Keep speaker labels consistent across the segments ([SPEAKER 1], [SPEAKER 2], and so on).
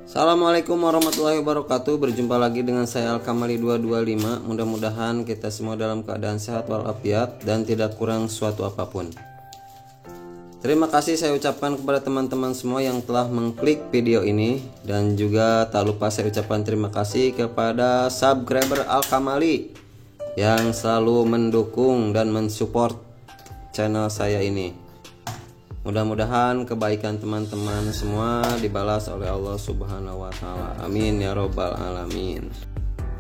[SPEAKER 1] Assalamualaikum warahmatullahi wabarakatuh. Berjumpa lagi dengan saya Alkamali 225. Mudah-mudahan kita semua dalam keadaan sehat walafiat dan tidak kurang suatu apapun. Terima kasih saya ucapkan kepada teman-teman semua yang telah mengklik video ini. Dan juga tak lupa saya ucapkan terima kasih kepada subscriber Alkamali yang selalu mendukung dan mensupport channel saya ini. Mudah-mudahan kebaikan teman-teman semua dibalas oleh Allah Subhanahu wa Ta'ala. Amin ya Robbal 'Alamin.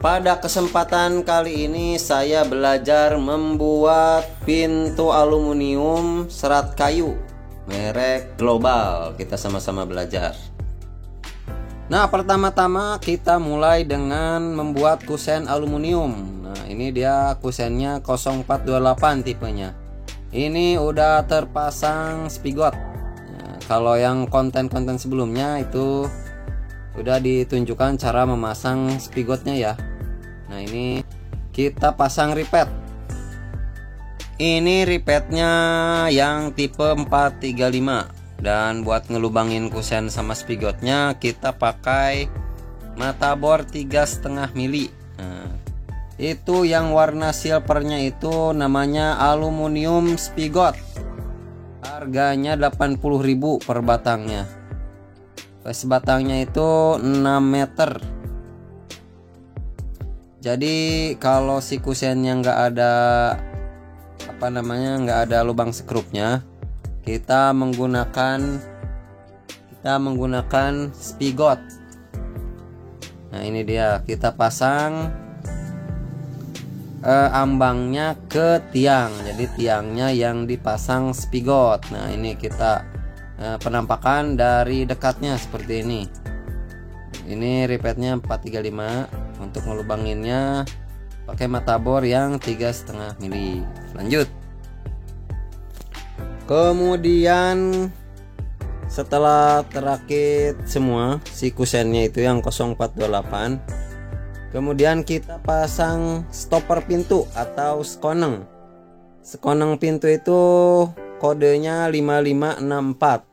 [SPEAKER 1] Pada kesempatan kali ini saya belajar membuat pintu aluminium serat kayu merek Global. Kita sama-sama belajar. Nah, pertama-tama kita mulai dengan membuat kusen aluminium. Nah, ini dia kusennya 0428 tipenya. Ini udah terpasang spigot. Nah, kalau yang konten-konten sebelumnya itu udah ditunjukkan cara memasang spigotnya ya. Nah, ini kita pasang ripet. Ini ripetnya yang tipe 435. Dan buat ngelubangin kusen sama spigotnya kita pakai mata bor 3,5 mili. Nah, itu yang warna silvernya itu namanya aluminium spigot. Harganya 80.000 per batangnya. Sebatangnya itu 6 meter. Jadi kalau si kusennya nggak ada nggak ada lubang sekrupnya, kita menggunakan spigot. Nah, ini dia, kita pasang ambangnya ke tiang. Jadi tiangnya yang dipasang spigot. Nah, ini kita penampakan dari dekatnya seperti ini. Ini ripetnya 435. Untuk ngelubanginnya pakai mata bor yang 3,5 mili. Lanjut. Kemudian setelah terakit semua si kusennya itu yang 0428, kemudian kita pasang stopper pintu atau skoneng. Skoneng pintu itu kodenya 5564.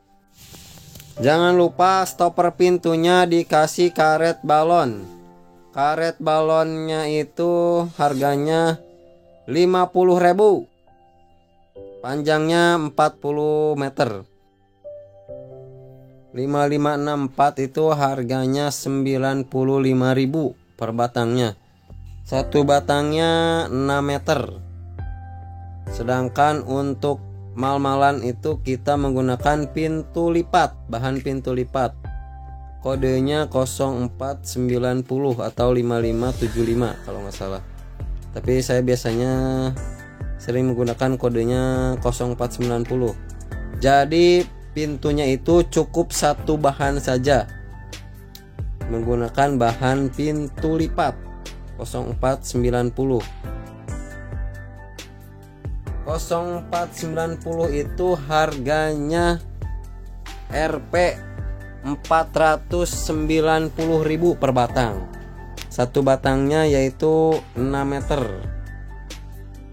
[SPEAKER 1] Jangan lupa stopper pintunya dikasih karet balon. Karet balonnya itu harganya 50.000. Panjangnya 40 meter. 5564 itu harganya 95.000 per batangnya. Satu batangnya 6 meter. Sedangkan untuk mal-malan itu kita menggunakan pintu lipat, bahan pintu lipat. Kodenya 0490 atau 5575 kalau nggak salah. Tapi saya biasanya sering menggunakan kodenya 0490. Jadi pintunya itu cukup satu bahan saja. Menggunakan bahan pintu lipat 0490. 0490 itu harganya Rp 490.000 per batang. Satu batangnya yaitu 6 meter.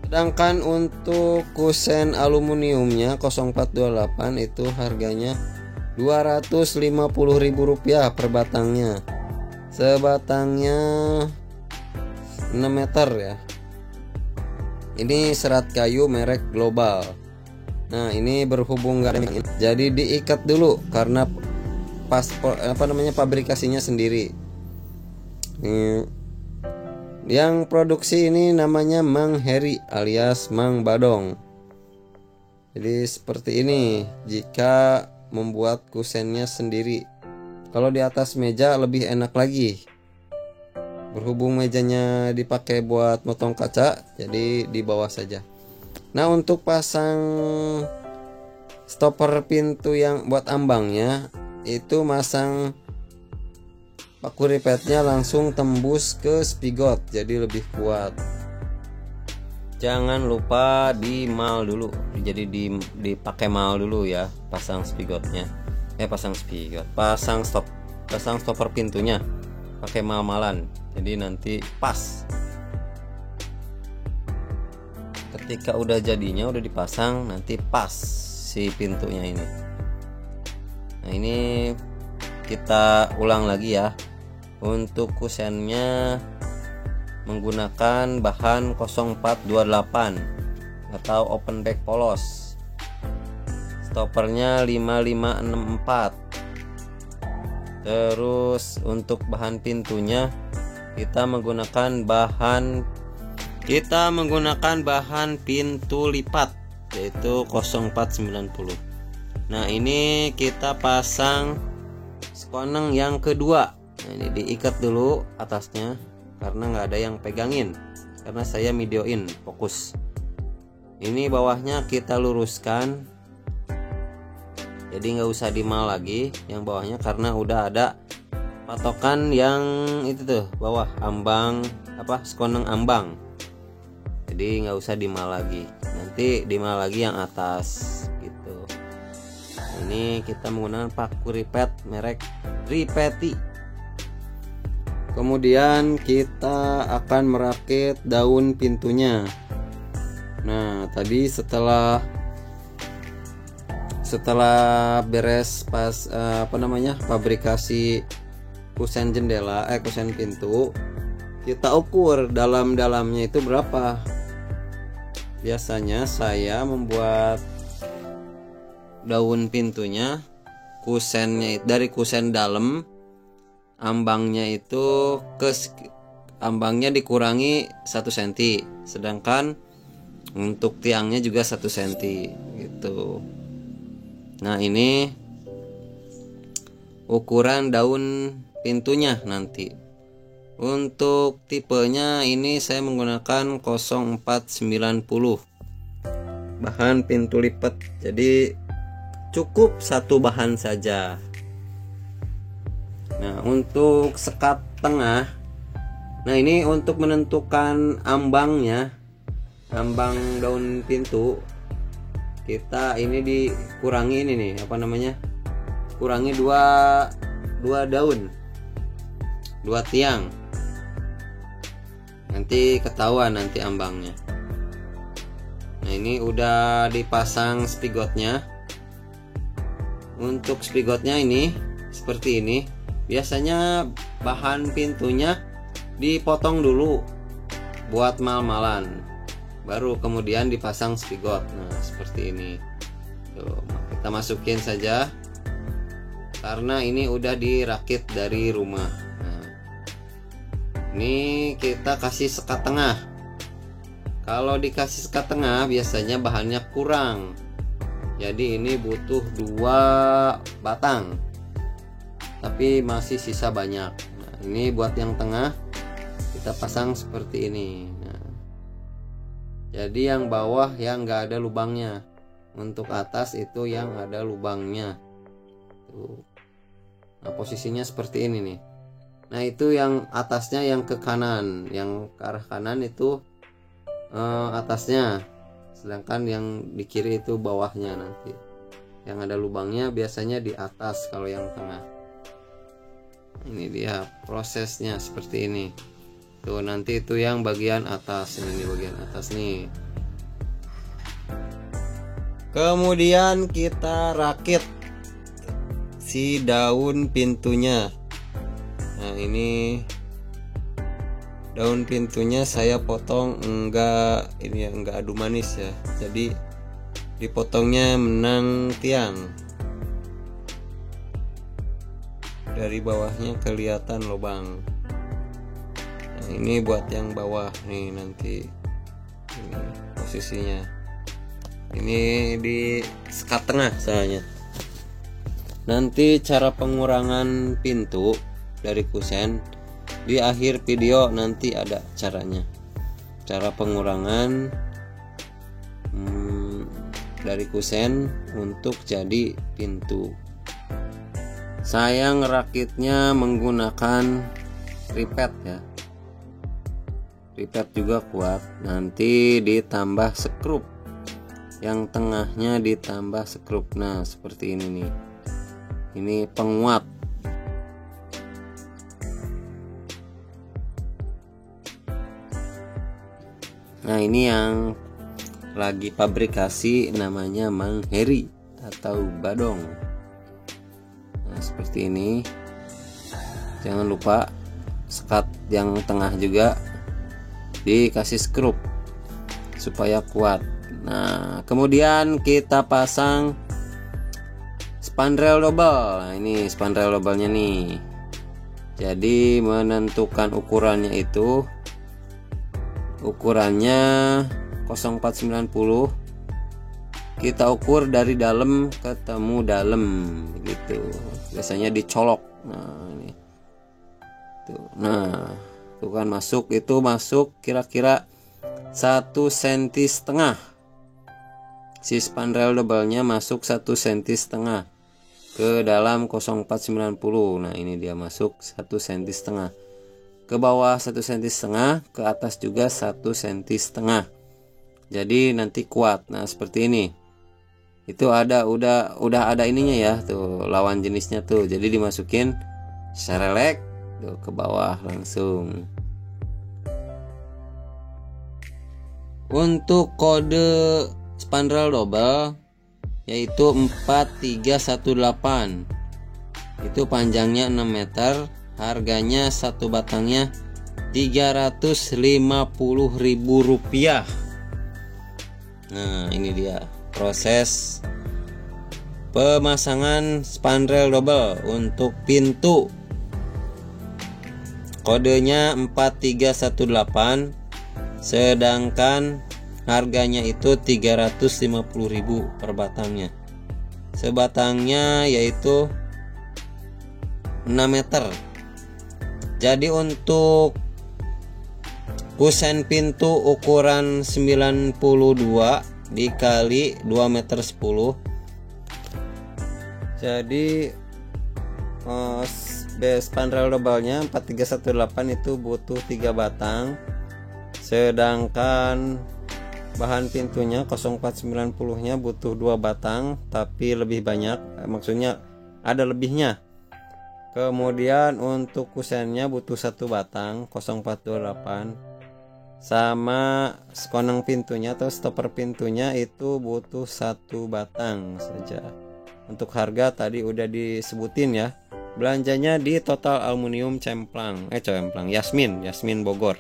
[SPEAKER 1] Sedangkan untuk kusen aluminiumnya 0428 itu harganya Rp250.000 per batangnya. Sebatangnya 6 meter ya. Ini serat kayu merek Global. Nah, ini berhubung jadi diikat dulu karena pabrikasinya sendiri. Yang produksi ini namanya Mang Heri alias Mang Badong. Jadi seperti ini jika membuat kusennya sendiri. Kalau di atas meja lebih enak lagi. Berhubung mejanya dipakai buat motong kaca, jadi di bawah saja. Nah, untuk pasang stopper pintu yang buat ambangnya itu masang paku ripetnya langsung tembus ke spigot, jadi lebih kuat. Jangan lupa di mal dulu, jadi dipakai mal dulu ya, pasang spigotnya. Pasang stopper pintunya pakai mal-malan, jadi nanti pas. Ketika udah jadinya udah dipasang, nanti pas si pintunya ini. Nah, ini kita ulang lagi ya. Untuk kusennya menggunakan bahan 0428 atau open back polos. Stoppernya 5564. Terus untuk bahan pintunya kita menggunakan bahan pintu lipat yaitu 0490. Nah, ini kita pasang skoneng yang kedua. Nah, ini diikat dulu atasnya karena nggak ada yang pegangin, karena saya videoin fokus. Ini bawahnya kita luruskan, jadi nggak usah dimal lagi yang bawahnya karena udah ada patokan yang itu tuh bawah ambang skoneng ambang, jadi nggak usah dimal lagi, nanti dimal lagi yang atas gitu. Ini kita menggunakan paku ripet merek Ripeti. Kemudian kita akan merakit daun pintunya. Nah, tadi setelah beres pas fabrikasi kusen jendela kusen pintu, kita ukur dalam-dalamnya itu berapa. Biasanya saya membuat daun pintunya, kusennya dari kusen dalam, ambangnya itu ambangnya dikurangi 1 cm, sedangkan untuk tiangnya juga 1 cm gitu. Nah, ini ukuran daun pintunya nanti. Untuk tipenya ini saya menggunakan 0490 bahan pintu lipat, jadi cukup satu bahan saja. Nah, untuk sekat tengah, nah ini untuk menentukan ambangnya, ambang daun pintu, kita ini dikurangi ini nih kurangi dua daun, 2 tiang, nanti ketahuan nanti ambangnya. Nah, ini udah dipasang spigotnya. Untuk spigotnya ini seperti ini. Biasanya bahan pintunya dipotong dulu buat mal-malan, baru kemudian dipasang spigot. Nah, seperti ini. Tuh, kita masukin saja karena ini udah dirakit dari rumah. Nah, ini kita kasih sekat tengah. Kalau dikasih sekat tengah biasanya bahannya kurang, jadi ini butuh 2 batang, tapi masih sisa banyak. Nah, ini buat yang tengah kita pasang seperti ini. Nah, jadi yang bawah yang nggak ada lubangnya, untuk atas itu yang ada lubangnya. Tuh. Nah, posisinya seperti ini nih. Nah, itu yang atasnya yang ke kanan, yang ke arah kanan itu atasnya, sedangkan yang di kiri itu bawahnya. Nanti yang ada lubangnya biasanya di atas kalau yang tengah. Ini dia prosesnya seperti ini. Tuh, nanti itu yang bagian atas, ini bagian atas nih. Kemudian kita rakit si daun pintunya. Nah, ini daun pintunya saya potong enggak adu manis ya, jadi dipotongnya menang tiang. Dari bawahnya kelihatan lubang. Nah, ini buat yang bawah nih, nanti ini posisinya. Ini di sekat tengah soalnya. Nanti cara pengurangan pintu dari kusen di akhir video nanti ada caranya. Cara pengurangan dari kusen untuk jadi pintu. Saya ngerakitnya menggunakan ripet ya. Ripet juga kuat. Nanti ditambah skrup. Yang tengahnya ditambah skrup. Nah, seperti ini nih. Ini penguat. Nah, ini yang lagi pabrikasi namanya Mang Heri atau Badong. Nah, seperti ini. Jangan lupa sekat yang tengah juga dikasih skrup supaya kuat. Nah, kemudian kita pasang spandrel double. Nah, ini spandrel doublenya nih. Jadi menentukan ukurannya itu, ukurannya 0490, kita ukur dari dalam ketemu dalam gitu. Biasanya dicolok. Nah, ini tuh. Nah, tuh kan masuk kira-kira 1,5 cm. Si spandrel double-nya masuk 1,5 cm ke dalam 0490. Nah, ini dia masuk 1,5 cm. Ke bawah 1,5 cm, ke atas juga 1,5 cm. Jadi nanti kuat. Nah, seperti ini. Itu udah ada ininya ya, tuh lawan jenisnya tuh. Jadi dimasukin serelek tuh ke bawah langsung. Untuk kode spandrel double yaitu 4318. Itu panjangnya 6 meter, harganya satu batangnya Rp350.000. Nah, ini dia proses pemasangan spandrel double untuk pintu. Kodenya 4318, sedangkan harganya itu 350.000 per batangnya. Sebatangnya yaitu 6 meter. Jadi untuk kusen pintu ukuran 92 dikali 2,10 meter. Jadi spandrel double-nya 4318 itu butuh 3 batang. Sedangkan bahan pintunya 0490-nya butuh 2 batang, tapi lebih banyak, maksudnya ada lebihnya. Kemudian untuk kusennya butuh 1 batang 0428. Sama koneng pintunya atau stopper pintunya itu butuh 1 batang saja. Untuk harga tadi udah disebutin ya. Belanjanya di Total Aluminium Cemplang Yasmin Bogor.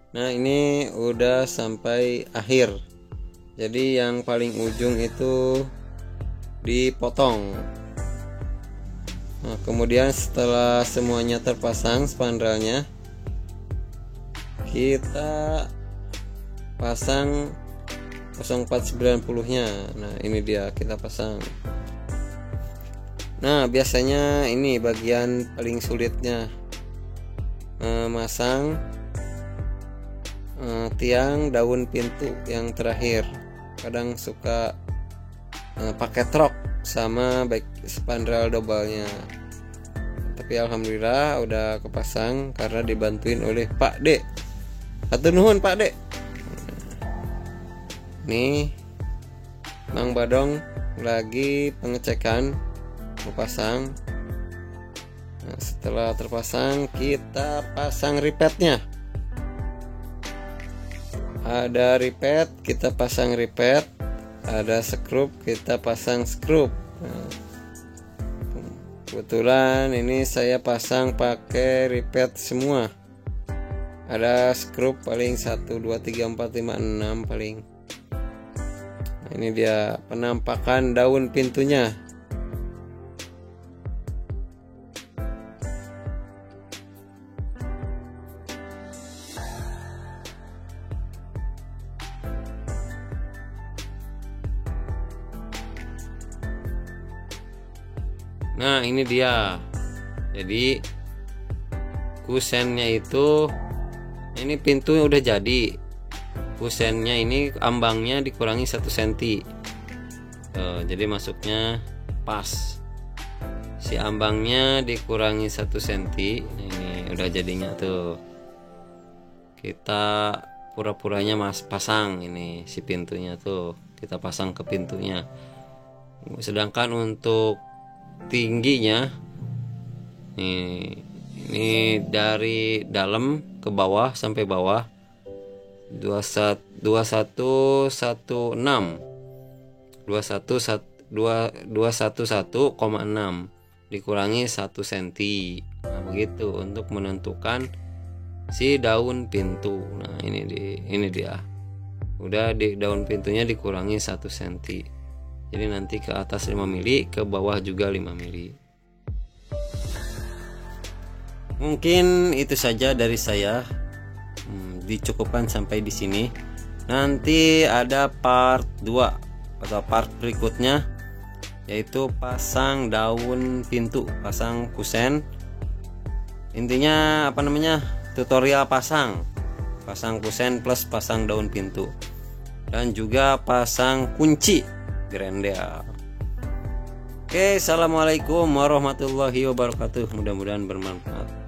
[SPEAKER 1] Nah, ini udah sampai akhir. Jadi yang paling ujung itu dipotong. Nah, kemudian setelah semuanya terpasang spandrelnya, kita pasang 0490-nya. Nah, ini dia kita pasang. Nah, biasanya ini bagian paling sulitnya, memasang tiang daun pintu yang terakhir. Kadang suka pakai trok sama baik spandrel double-nya. Tapi alhamdulillah udah kepasang karena dibantuin oleh Pak D. Hatur nuhun Pak D. Nih Mang Badong lagi pengecekan mau pasang. Nah, setelah terpasang kita pasang ripetnya. Ada ripet, kita pasang ripet. Ada skrup, kita pasang skrup. Nah, kebetulan ini saya pasang pakai ripet semua. Ada skrup paling 1, 2, 3, 4, 5, 6 paling. Nah, ini dia penampakan daun pintunya. Nah, ini dia. Jadi kusennya itu, ini pintu udah jadi. Kusennya ini ambangnya dikurangi 1 cm. Jadi masuknya pas. Si ambangnya dikurangi 1 cm. Nah, ini udah jadinya tuh. Kita pura-puranya pasang ini si pintunya tuh. Kita pasang ke pintunya. Sedangkan untuk tingginya ini dari dalam ke bawah sampai bawah 211,6 dikurangi 1 cm. Nah, begitu untuk menentukan si daun pintu. Nah, ini dia. Udah di daun pintunya dikurangi 1 cm. Jadi nanti ke atas 5 mili, ke bawah juga 5 mili. Mungkin itu saja dari saya. Dicukupkan sampai di sini. Nanti ada part 2 atau part berikutnya, yaitu pasang daun pintu, pasang kusen. Intinya tutorial pasang kusen plus pasang daun pintu, dan juga pasang kunci grendel. Oke, assalamualaikum warahmatullahi wabarakatuh. Mudah-mudahan bermanfaat.